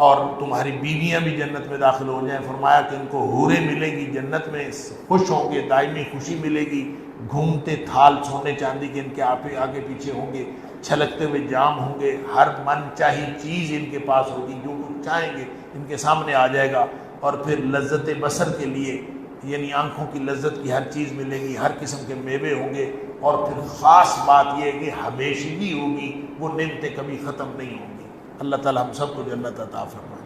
اور تمہاری بیویاں بھی جنت میں داخل ہو جائیں. فرمایا کہ ان کو حوریں ملیں گی جنت میں، خوش ہوں گے، دائمی خوشی ملے گی. گھومتے تھال سونے چاندی کے ان کے آگے پیچھے ہوں گے، چھلکتے ہوئے جام ہوں گے. ہر من چاہی چیز ان کے پاس ہوگی، جو کچھ چاہیں گے ان کے سامنے آ جائے گا. اور پھر لذت بصر کے لیے یعنی آنکھوں کی لذت کی ہر چیز ملے گی، ہر قسم کے میوے ہوں گے. اور پھر خاص بات یہ ہے کہ ہمیشگی ہوگی، وہ نعمتیں کبھی ختم نہیں ہوں گی. اللہ تعالیٰ ہم سب کو جنت عطا فرمائے.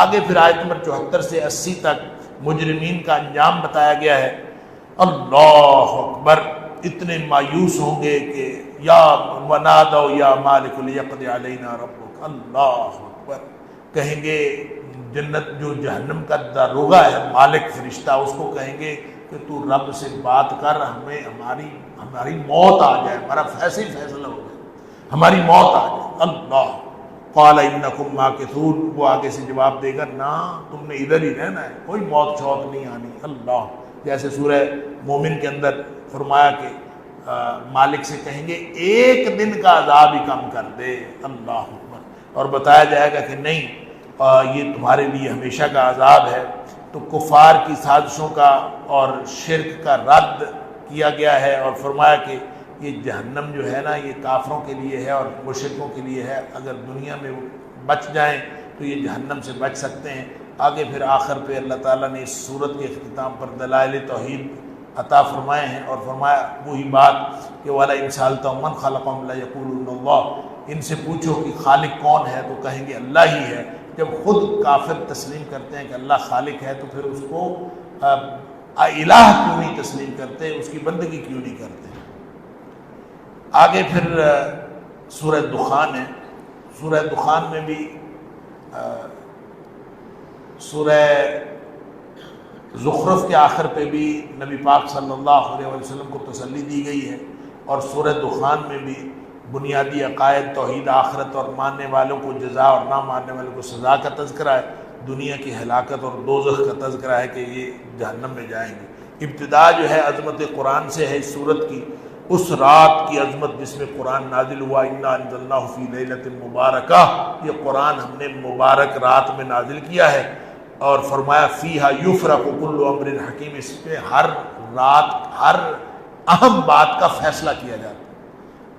آگے پھر آیت نمبر 74 سے 80 تک مجرمین کا انجام بتایا گیا ہے. اللہ اکبر. اتنے مایوس ہوں گے کہ یا ونادوا یا مالک لیقضی علینا ربک. اللہ اکبر. کہیں گے جنت جو جہنم کا داروغہ ہے مالک فرشتہ، اس کو کہیں گے کہ تو رب سے بات کر، ہمیں ہماری موت آ جائے، ہمارا فیصلہ ہو جائے، ہماری موت آ جائے. اللہ. قال انکم ماکثون، وہ آگے سے جواب دے گا نا تم نے ادھر ہی رہنا ہے، کوئی موت شوت نہیں آنی۔ اللہ، جیسے سورہ مومن کے اندر فرمایا کہ مالک سے کہیں گے ایک دن کا عذاب ہی کم کر دے، اللہ اکبر، اور بتایا جائے گا کہ نہیں یہ تمہارے لیے ہمیشہ کا عذاب ہے۔ تو کفار کی سازشوں کا اور شرک کا رد کیا گیا ہے، اور فرمایا کہ یہ جہنم جو ہے نا یہ کافروں کے لیے ہے اور مشرکوں کے لیے ہے، اگر دنیا میں وہ بچ جائیں تو یہ جہنم سے بچ سکتے ہیں۔ آگے پھر آخر پہ اللہ تعالیٰ نے اس صورت کے اختتام پر دلائل توحید عطا فرمائے ہیں، اور فرمایا وہی بات کہ وَلَئِن سَأَلْتَهُم مَّن خَلَقَهُم لَّيَقُولُنَّ اللَّهُ، ان سے پوچھو کہ خالق کون ہے تو کہیں گے اللہ ہی ہے۔ جب خود کافر تسلیم کرتے ہیں کہ اللہ خالق ہے تو پھر اس کو الہ کیوں نہیں تسلیم کرتے، اس کی بندگی کیوں نہیں کرتے۔ آگے پھر سورہ دخان ہے، سورہ دخان میں بھی سورہ زخرف کے آخر پہ بھی نبی پاک صلی اللہ علیہ وسلم کو تسلی دی گئی ہے، اور سورہ دخان میں بھی بنیادی عقائد توحید آخرت اور ماننے والوں کو جزا اور نہ ماننے والوں کو سزا کا تذکرہ ہے، دنیا کی ہلاکت اور دوزخ کا تذکرہ ہے کہ یہ جہنم میں جائیں گے۔ ابتدا جو ہے عظمت قرآن سے ہے اس سورت کی، اس رات کی عظمت جس میں قرآن نازل ہوا، انا انزلناہ فی لیلۃ مبارکہ، یہ قرآن ہم نے مبارک رات میں نازل کیا ہے، اور فرمایا فیہا یفرق کل امر حکیم، اس میں ہر رات ہر اہم بات کا فیصلہ کیا جاتا ہے۔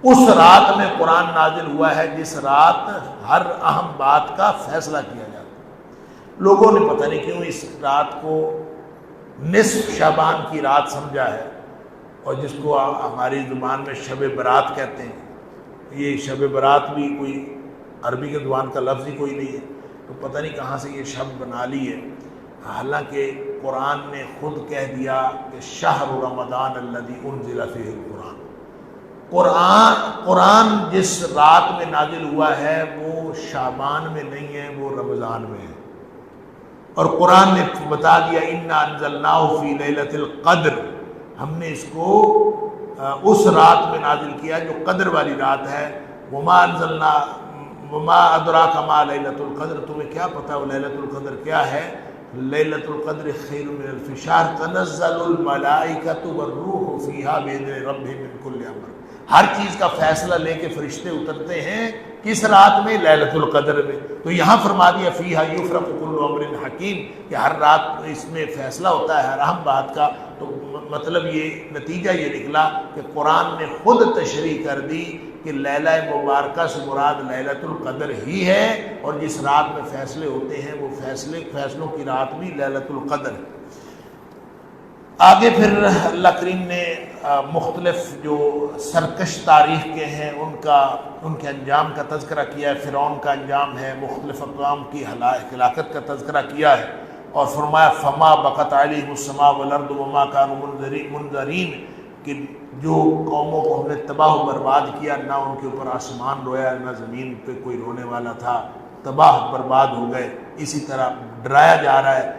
اس رات میں قرآن نازل ہوا ہے جس رات ہر اہم بات کا فیصلہ کیا جاتا ہے۔ لوگوں نے پتہ نہیں کیوں اس رات کو نصف شعبان کی رات سمجھا ہے، اور جس کو ہماری زبان میں شب برات کہتے ہیں، یہ شب برات بھی کوئی عربی کے زبان کا لفظ ہی کوئی نہیں ہے، تو پتہ نہیں کہاں سے یہ شب بنا لی ہے۔ حالانکہ قرآن نے خود کہہ دیا کہ شہر رمضان الذی انزل فیہ القرآن، قرآن جس رات میں نازل ہوا ہے وہ شعبان میں نہیں ہے، وہ رمضان میں ہے، اور قرآن نے بتا دیا انا انزلناہ فی لیلۃ القدر، ہم نے اس کو اس رات میں نازل کیا جو قدر والی رات ہے۔ وما ادراک ما لیلۃ القدر، تمہیں کیا پتہ وہ لیلۃ القدر کیا ہے؟ لیلۃ القدر خیر من الف شہر، تنزل الملائکۃ والروح فیہا باذن ربہم من کل امر، ہر چیز کا فیصلہ لے کے فرشتے اترتے ہیں کس رات میں؟ لیلۃ القدر میں۔ تو یہاں فرما دیا فیہا یفرق کل امر حکیم، کہ ہر رات اس میں فیصلہ ہوتا ہے ہر اہم بات کا۔ تو مطلب یہ نتیجہ یہ نکلا کہ قرآن نے خود تشریح کر دی کہ لیلہ مبارکہ سے مراد لیلۃ القدر ہی ہے، اور جس رات میں فیصلے ہوتے ہیں وہ فیصلوں کی رات بھی لیلۃ القدر ہے۔ آگے پھر اللہ کریم نے مختلف جو سرکش تاریخ کے ہیں ان کے انجام کا تذکرہ کیا ہے، فرعون کا انجام ہے، مختلف اقوام کی ہلاکت کا تذکرہ کیا ہے، اور فرمایا فما بقت علیہم السماء والارض وما كانوا منذرین، کہ جو قوموں کو ہم نے تباہ و برباد کیا، نہ ان کے اوپر آسمان رویا نہ زمین پہ کوئی رونے والا تھا، تباہ برباد ہو گئے۔ اسی طرح ڈرایا جا رہا ہے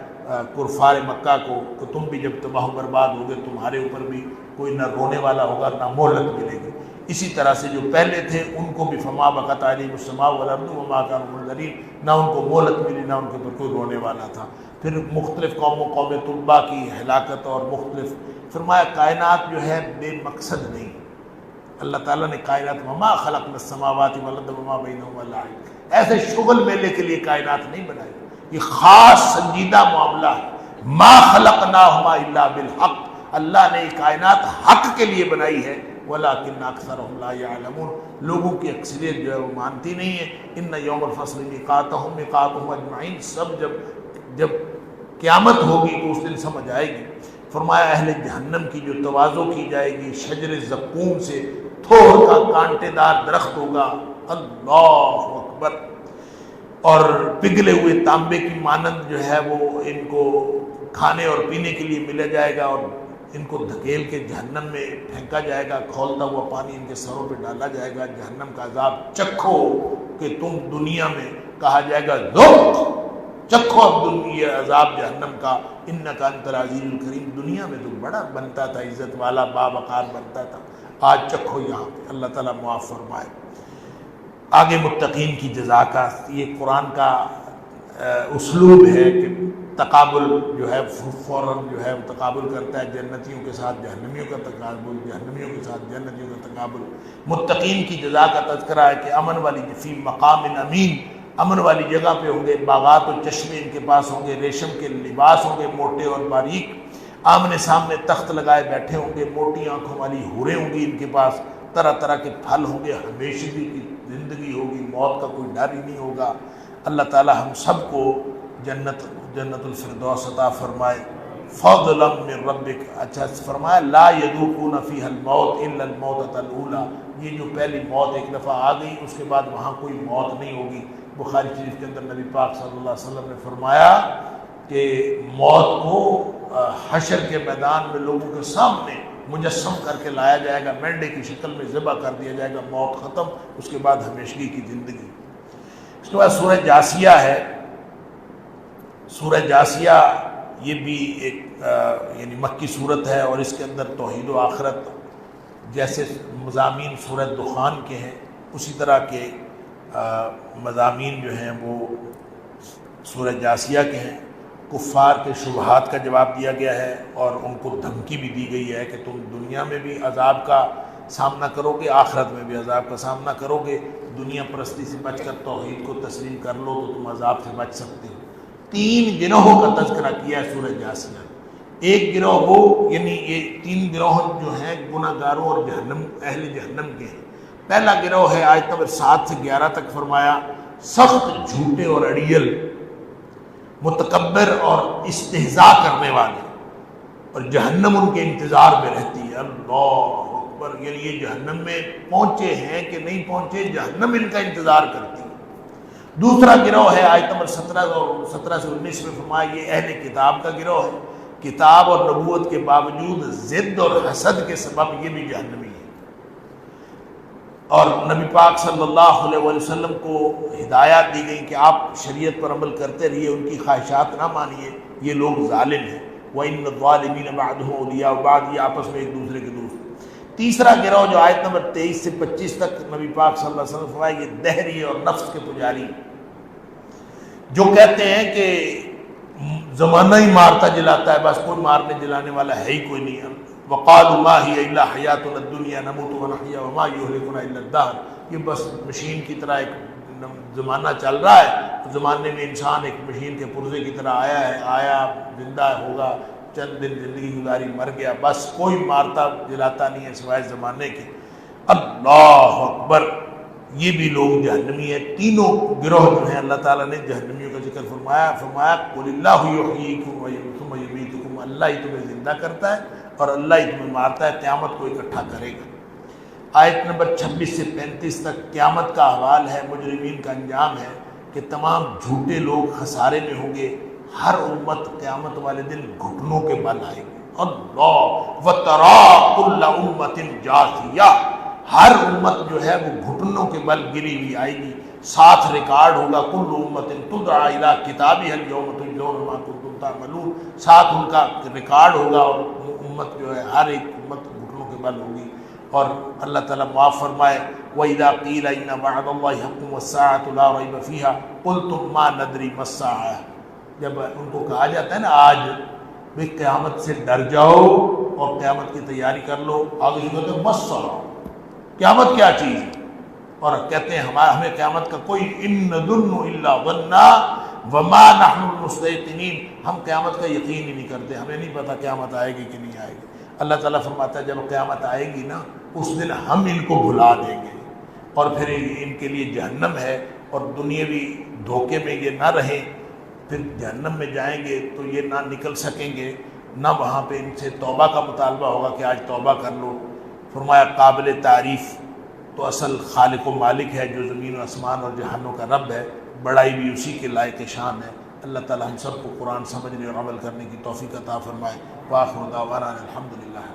کفار مکہ کو کہ تم بھی جب تباہ و برباد ہوگے تمہارے اوپر بھی کوئی نہ رونے والا ہوگا نہ مہلت ملے گی۔ اسی طرح سے جو پہلے تھے ان کو بھی فما بقت علیہم السماء والارض وما كانوا منذرین، نہ ان کو مہلت ملی نہ ان کے اوپر کوئی رونے والا تھا۔ پھر مختلف قوم طلبہ کی ہلاکت، اور مختلف فرمایا کائنات جو ہے بے مقصد نہیں، اللہ تعالیٰ نے کائنات وما خلقنا السماوات والارض وما بینہما لاعبین، ایسے شغل میلے کے لیے کائنات نہیں بنائی، یہ خاص سنجیدہ معاملہ ہے۔ ما خلقناہما الا بالحق، اللہ نے یہ کائنات حق کے لیے بنائی ہے، ولکن اکثرهم لا یعلمون، لوگوں کی اکثریت جو ہے وہ مانتی نہیں ہے۔ ان یوم الفصل میقاتهم اجمعین، سب جب قیامت ہوگی تو اس دن سمجھ آئے گی۔ فرمایا اہل جہنم کی جو تواضع کی جائے گی، شجر زقوم سے تھور کا کانٹے دار درخت ہوگا، اللہ اکبر، اور پگھلے ہوئے تانبے کی مانند جو ہے وہ ان کو کھانے اور پینے کے لیے ملا جائے گا، اور ان کو دھکیل کے جہنم میں پھینکا جائے گا، کھولتا ہوا پانی ان کے سروں پہ ڈالا جائے گا، جہنم کا عذاب چکھو کہ تم دنیا میں، کہا جائے گا ذوق، چکھو اب یہ عذاب جہنم کا، انک انت العزیز الکریم، دنیا میں تو بڑا بنتا تھا، عزت والا باوقار بنتا تھا، آج چکھو یہاں پہ، اللہ تعالیٰ معاف فرمائے۔ آگے متقین کی جزا کا، یہ قرآن کا اسلوب ہے کہ تقابل جو ہے فوراً جو ہے تقابل کرتا ہے، جنتیوں کے ساتھ جہنمیوں کا تقابل، جہنمیوں کے ساتھ جنتیوں کا تقابل۔ متقین کی جزا کا تذکرہ ہے کہ امن والی فی مقام امین، امن والی جگہ پہ ہوں گے، باغات و چشمے ان کے پاس ہوں گے، ریشم کے لباس ہوں گے موٹے اور باریک، آمنے سامنے تخت لگائے بیٹھے ہوں گے، موٹی آنکھوں والی حوریں ہوں گی ان کے پاس، طرح طرح کے پھل ہوں گے، ہمیشگی کی زندگی ہوگی، موت کا کوئی ڈر ہی نہیں ہوگا۔ اللہ تعالی ہم سب کو جنت الفردوس عطا فرمائے۔ فضلا من ربک، اچھا فرمایا لا یذوقون فیہا الموت الا الموتۃ الاولی، یہ جو پہلی موت ایک دفعہ آ گئی اس کے بعد وہاں کوئی موت نہیں ہوگی۔ بخاری شریف کے اندر نبی پاک صلی اللہ علیہ وسلم نے فرمایا کہ موت کو حشر کے میدان میں لوگوں کے سامنے مجسم کر کے لایا جائے گا، مینڈے کی شکل میں ذبح کر دیا جائے گا، موت ختم، اس کے بعد ہمیشگی کی زندگی۔ اس کے بعد سورہ جاسیہ ہے۔ سورہ جاسیہ یہ بھی ایک یعنی مکی صورت ہے، اور اس کے اندر توحید و آخرت جیسے مضامین سورہ دخان کے ہیں اسی طرح کے مضامین جو ہیں وہ سورہ جاسیہ کے ہیں۔ کفار کے شبہات کا جواب دیا گیا ہے، اور ان کو دھمکی بھی دی گئی ہے کہ تم دنیا میں بھی عذاب کا سامنا کرو گے، آخرت میں بھی عذاب کا سامنا کرو گے، دنیا پرستی سے بچ کر توحید کو تسلیم کر لو تو تم عذاب سے بچ سکتے ہو۔ 3 گروہوں کا تذکرہ کیا ہے سورہ جاسیہ۔ ایک گروہ وہ یعنی یہ 3 گروہ جو ہیں گناہ گاروں اور جہنم اہل جہنم کے ہیں۔ پہلا گروہ ہے آیت نمبر 7 سے 11 تک فرمایا سخت جھوٹے اور اڑیل، متکبر اور استہزاء کرنے والے، اور جہنم ان کے انتظار میں رہتی ہے۔ اللہ اکبر، یعنی یہ جہنم میں پہنچے ہیں کہ نہیں پہنچے، جہنم ان کا انتظار کرتی ہے۔ دوسرا گروہ ہے آیت نمبر 17 سے 19 میں فرمایا یہ اہل کتاب کا گروہ ہے، کتاب اور نبوت کے باوجود ضد اور حسد کے سبب یہ بھی جہنمی ہے۔ اور نبی پاک صلی اللہ علیہ وسلم کو ہدایات دی گئی کہ آپ شریعت پر عمل کرتے رہیے، ان کی خواہشات نہ مانیے، یہ لوگ ظالم ہیں۔ وَإِنَّ الظَّالِمِينَ بَعْضُهُمْ أَوْلِيَاءُ بَعْض، یہ آپس میں ایک دوسرے کے دوست۔ تیسرا گروہ جو آیت نمبر 23 سے 25 تک نبی پاک صلی اللہ علیہ وسلم فرمایا یہ دہری اور نفس کے پجاری، جو کہتے ہیں کہ زمانہ ہی مارتا جلاتا ہے، بس کوئی مارنے جلانے والا ہے ہی کوئی نہیں۔ وَقَالُوا مَا هِيَ إِلَّا حَيَاتُنَا الدُّنْيَا نَمُوتُ وَنَحْيَا وَمَا يُهْلِكُنَا إِلَّا الدَّهْرُ، یہ بس مشین کی طرح ایک زمانہ چل رہا ہے، زمانے میں انسان ایک مشین کے پرزے کی طرح آیا زندہ ہوگا، چند دن زندگی گزاری مر گیا، بس کوئی مارتا جلاتا نہیں ہے سوائے زمانے کے۔ اللہ اکبر، یہ بھی لوگ جہنمی ہیں۔ تینوں گروہ جو ہیں اللہ تعالیٰ نے جہنمیوں کا ذکر فرمایا قُلِ اللَّهُ يُحْيِيكُمْ ثُمَّ يُمِيتُكُمْ، اللہ ہی تمہیں زندہ کرتا ہے اور اللہ ہی تمہیں مارتا ہے، قیامت کو اکٹھا کرے گا۔ آیت نمبر 26 سے 35 تک قیامت کا احوال ہے، مجرمین کا انجام ہے کہ تمام جھوٹے لوگ خسارے میں ہوں گے، ہر امت قیامت والے دن گھٹنوں کے بل آئے گی۔ اللہ وَتَرَىٰ كُلَّ أُمَّةٍ جَاثِيَةٍ، ہر امت جو ہے وہ گھٹنوں کے بل گری ہوئی آئے گی، ساتھ ریکارڈ ہوگا كُلُّ أُمَّةٍ تُدْعَىٰ إِلَىٰ كِتَابِهَا الْيَوْمَ تُجْزَوْنَ مَا كُنتُمْ تَعْمَلُونَ، ساتھ ان کا ریکارڈ ہوگا، اور امت جو ہے ہر ایک امت گھٹنوں کے بل ہوگی۔ اور اللہ تعالیٰ معاف فرمائے وَإِذَا قِيلَ إِنَّ وَعْدَ اللَّهِ حَقٌّ وَالسَّاعَةُ لَا رَيْبَ فِيهَا قُلْتُمْ مَا نَدْرِي مَا السَّاعَةُ، جب ان کو کہا جاتا ہے نا آج بھی قیامت سے ڈر جاؤ اور قیامت کی تیاری کر لو، آگے جو کہتے ہیں ما السَّاعَةُ، قیامت کیا چیز ہے، اور کہتے ہیں ہمیں قیامت کا کوئی إِن نَظُنُّ إِلَّا ظَنًّا وَمَا نَحْنُ بِمُسْتَيْقِنِينَ، ہم قیامت کا یقین ہی نہیں کرتے، ہمیں نہیں پتہ قیامت آئے گی کہ نہیں آئے گی۔ اللہ تعالیٰ فرماتا ہے جب قیامت آئے گی نا اس دن ہم ان کو بھلا دیں گے، اور پھر ان کے لیے جہنم ہے، اور دنیاوی دھوکے میں یہ نہ رہیں، پھر جہنم میں جائیں گے تو یہ نہ نکل سکیں گے، نہ وہاں پہ ان سے توبہ کا مطالبہ ہوگا کہ آج توبہ کر لو۔ فرمایا قابل تعریف تو اصل خالق و مالک ہے جو زمین و آسمان اور جہانوں کا رب ہے، بڑائی بھی اسی کے لائق شان ہے۔ اللہ تعالیٰ ہم سب کو قرآن سمجھنے اور عمل کرنے کی توفیق عطا فرمائے۔ وآخر دعوانا الحمدللہ۔